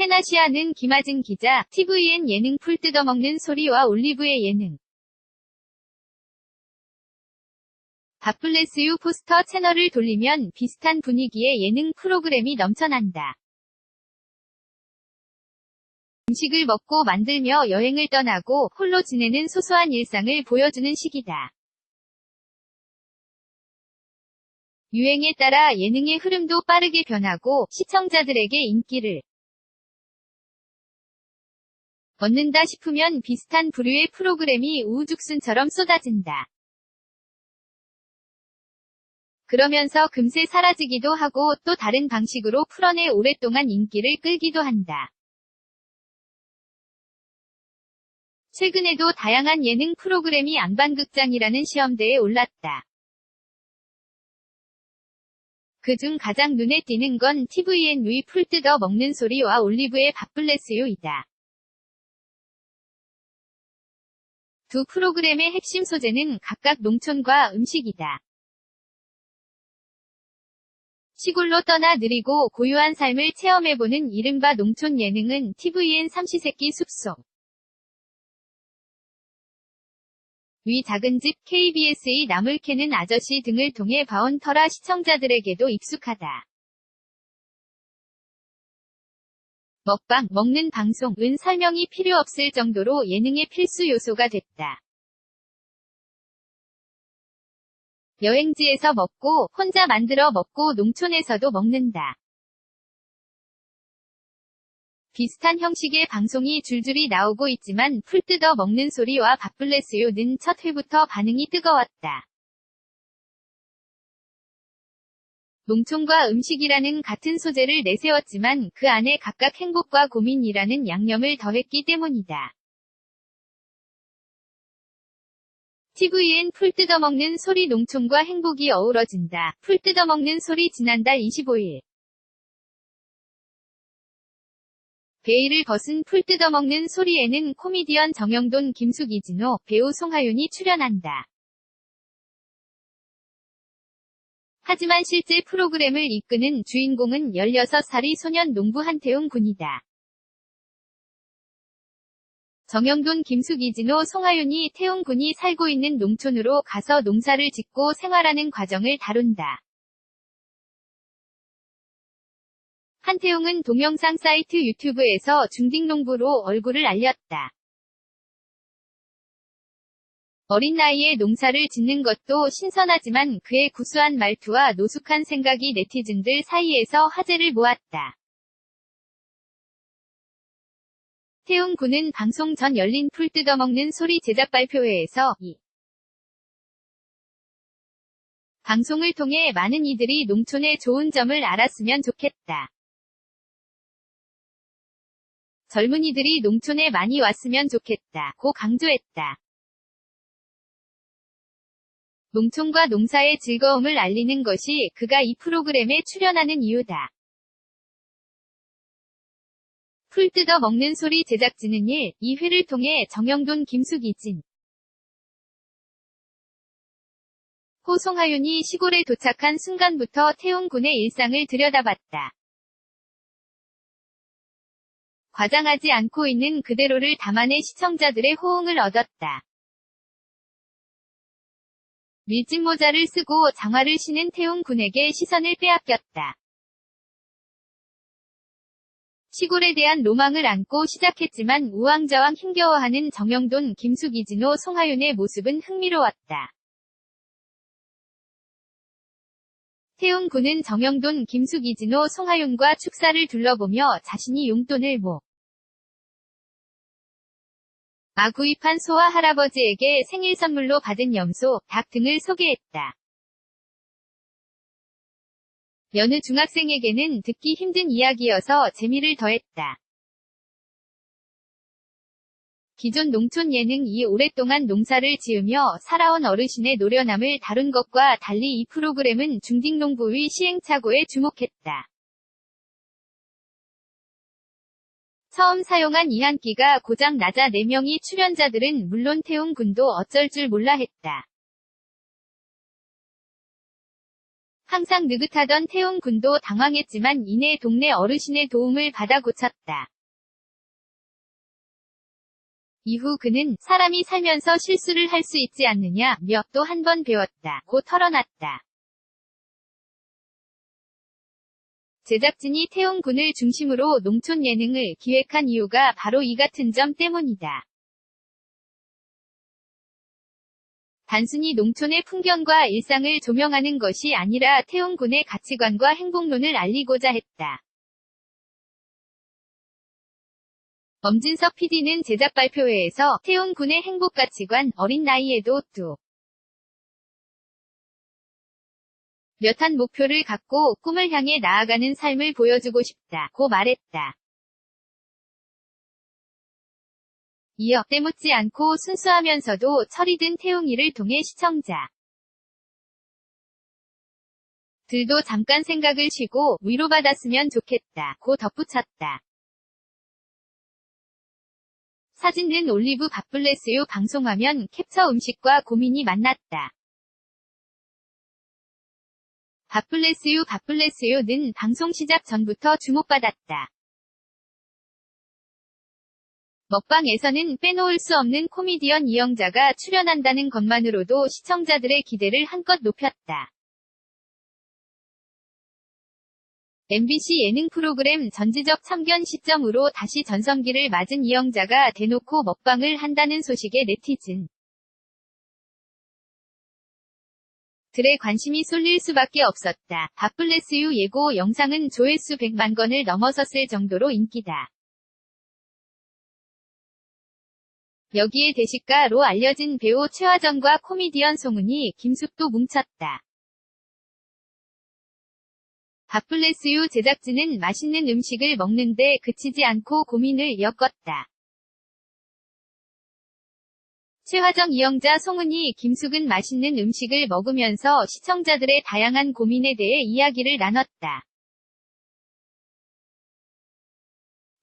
테나시아는 김아진 기자, tvN 예능 풀 뜯어먹는 소리와 올리브의 예능. 밥블레스유 포스터 채널을 돌리면 비슷한 분위기의 예능 프로그램이 넘쳐난다. 음식을 먹고 만들며 여행을 떠나고 홀로 지내는 소소한 일상을 보여주는 시기다. 유행에 따라 예능의 흐름도 빠르게 변하고 시청자들에게 인기를 얻는다 싶으면 비슷한 부류의 프로그램이 우후죽순처럼 쏟아진다. 그러면서 금세 사라지기도 하고 또 다른 방식으로 풀어내 오랫동안 인기를 끌기도 한다. 최근에도 다양한 예능 프로그램이 안반극장이라는 시험대에 올랐다. 그중 가장 눈에 띄는 건 tvN 위 풀 뜯어 먹는 소리와 올리브의 밥블레스유이다. 두 프로그램의 핵심 소재는 각각 농촌과 음식이다. 시골로 떠나 느리고 고요한 삶을 체험해보는 이른바 농촌 예능은 tvN 삼시세끼 숲속, 위 작은 집, KBS의 나물 캐는 아저씨 등을 통해 봐온 터라 시청자들에게도 익숙하다. 먹방, 먹는 방송은 설명이 필요 없을 정도로 예능의 필수 요소가 됐다. 여행지에서 먹고, 혼자 만들어 먹고 농촌에서도 먹는다. 비슷한 형식의 방송이 줄줄이 나오고 있지만 풀 뜯어 먹는 소리와 밥블레스유는 첫 회부터 반응이 뜨거웠다. 농촌과 음식이라는 같은 소재를 내세웠지만 그 안에 각각 행복과 고민이라는 양념을 더했기 때문이다. tvN 풀 뜯어먹는 소리 농촌과 행복이 어우러진다. 풀 뜯어먹는 소리 지난달 25일. 베일을 벗은 풀 뜯어먹는 소리에는 코미디언 정영돈, 김숙, 이진호, 배우 송하윤이 출연한다. 하지만 실제 프로그램을 이끄는 주인공은 16살의 소년 농부 한태웅 군이다. 정영돈, 김숙, 이진호, 송하윤이 태웅 군이 살고 있는 농촌으로 가서 농사를 짓고 생활하는 과정을 다룬다. 한태웅은 동영상 사이트 유튜브에서 중딩농부로 얼굴을 알렸다. 어린 나이에 농사를 짓는 것도 신선하지만 그의 구수한 말투와 노숙한 생각이 네티즌들 사이에서 화제를 모았다. 태웅 군은 방송 전 열린 풀 뜯어먹는 소리 제작 발표회에서 이 방송을 통해 많은 이들이 농촌의 좋은 점을 알았으면 좋겠다. 젊은이들이 농촌에 많이 왔으면 좋겠다. 고 강조했다. 농촌과 농사의 즐거움을 알리는 것이 그가 이 프로그램에 출연하는 이유다. 풀 뜯어 먹는 소리 제작진은 2회를 통해 정영돈, 김숙, 이진 호, 송하윤이 시골에 도착한 순간부터 태웅 군의 일상을 들여다봤다. 과장하지 않고 있는 그대로를 담아내 시청자들의 호응을 얻었다. 밀짚 모자를 쓰고 장화를 신은 태웅 군에게 시선을 빼앗겼다. 시골에 대한 로망을 안고 시작했지만 우왕좌왕 힘겨워하는 정영돈, 김숙, 이진호, 송하윤의 모습은 흥미로웠다. 태웅 군은 정영돈, 김숙, 이진호, 송하윤과 축사를 둘러보며 자신이 용돈을 구입한 소와 할아버지에게 생일 선물로 받은 염소, 닭 등을 소개했다. 여느 중학생에게는 듣기 힘든 이야기여서 재미를 더했다. 기존 농촌 예능이 오랫동안 농사를 지으며 살아온 어르신의 노련함을 다룬 것과 달리 이 프로그램은 중딩농부의 시행착오에 주목했다. 처음 사용한 이한기가 고장 나자 4명의 출연자들은 물론 태웅 군도 어쩔 줄 몰라 했다. 항상 느긋하던 태웅 군도 당황했지만 이내 동네 어르신의 도움을 받아 고쳤다. 이후 그는 사람이 살면서 실수를 할 수 있지 않느냐며 또 한 번 배웠다 고 털어놨다. 제작진이 태용 군을 중심으로 농촌 예능을 기획한 이유가 바로 이 같은 점 때문이다. 단순히 농촌의 풍경과 일상을 조명하는 것이 아니라 태용 군의 가치관과 행복론을 알리고자 했다. 엄진석 PD는 제작 발표회에서 태용 군의 행복 가치관, 어린 나이에도 뚜렷한 목표를 갖고 꿈을 향해 나아가는 삶을 보여주고 싶다고 말했다. 이어 때묻지 않고 순수하면서도 철이 든 태용이를 통해 시청자 들도 잠깐 생각을 쉬고 위로받았으면 좋겠다고 덧붙였다. 사진은 올리브 밥블레스유 방송화면 캡처 음식과 고민이 만났다. 밥블레스유는 방송 시작 전부터 주목받았다. 먹방에서는 빼놓을 수 없는 코미디언 이영자가 출연한다는 것만으로도 시청자들의 기대를 한껏 높였다. MBC 예능 프로그램 전지적 참견 시점으로 다시 전성기를 맞은 이영자가 대놓고 먹방을 한다는 소식에 네티즌 들의 관심이 쏠릴 수밖에 없었다. 밥블레스유 예고 영상은 조회수 100만 건을 넘어섰을 정도로 인기다. 여기에 대식가로 알려진 배우 최화정과 코미디언 송은이, 김숙도 뭉쳤다. 밥블레스유 제작진은 맛있는 음식을 먹는데 그치지 않고 고민을 엮었다. 최화정, 이영자, 송은이, 김숙은 맛있는 음식을 먹으면서 시청자들의 다양한 고민에 대해 이야기를 나눴다.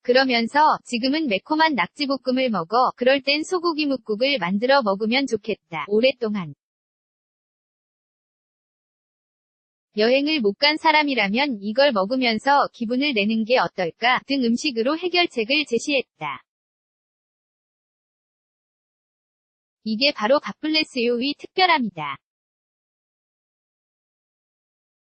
그러면서 지금은 매콤한 낙지볶음을 먹어 그럴 땐 소고기 뭇국을 만들어 먹으면 좋겠다. 오랫동안 여행을 못 간 사람이라면 이걸 먹으면서 기분을 내는 게 어떨까 등 음식으로 해결책을 제시했다. 이게 바로 밥블레스유의 특별함이다.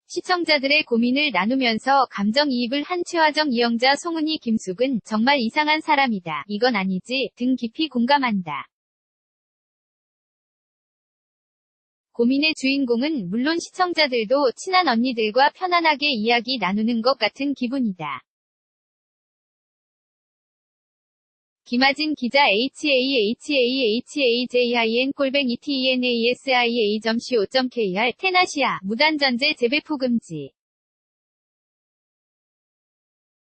시청자들의 고민을 나누면서 감정이입을 한 최화정, 이영자, 송은이, 김숙은 정말 이상한 사람이다. 이건 아니지 등 깊이 공감한다. 고민의 주인공은 물론 시청자들도 친한 언니들과 편안하게 이야기 나누는 것 같은 기분이다. 김아진 기자 HAHAHAJIN@tenasa.co.kr 테나시아 무단전제 재배포 금지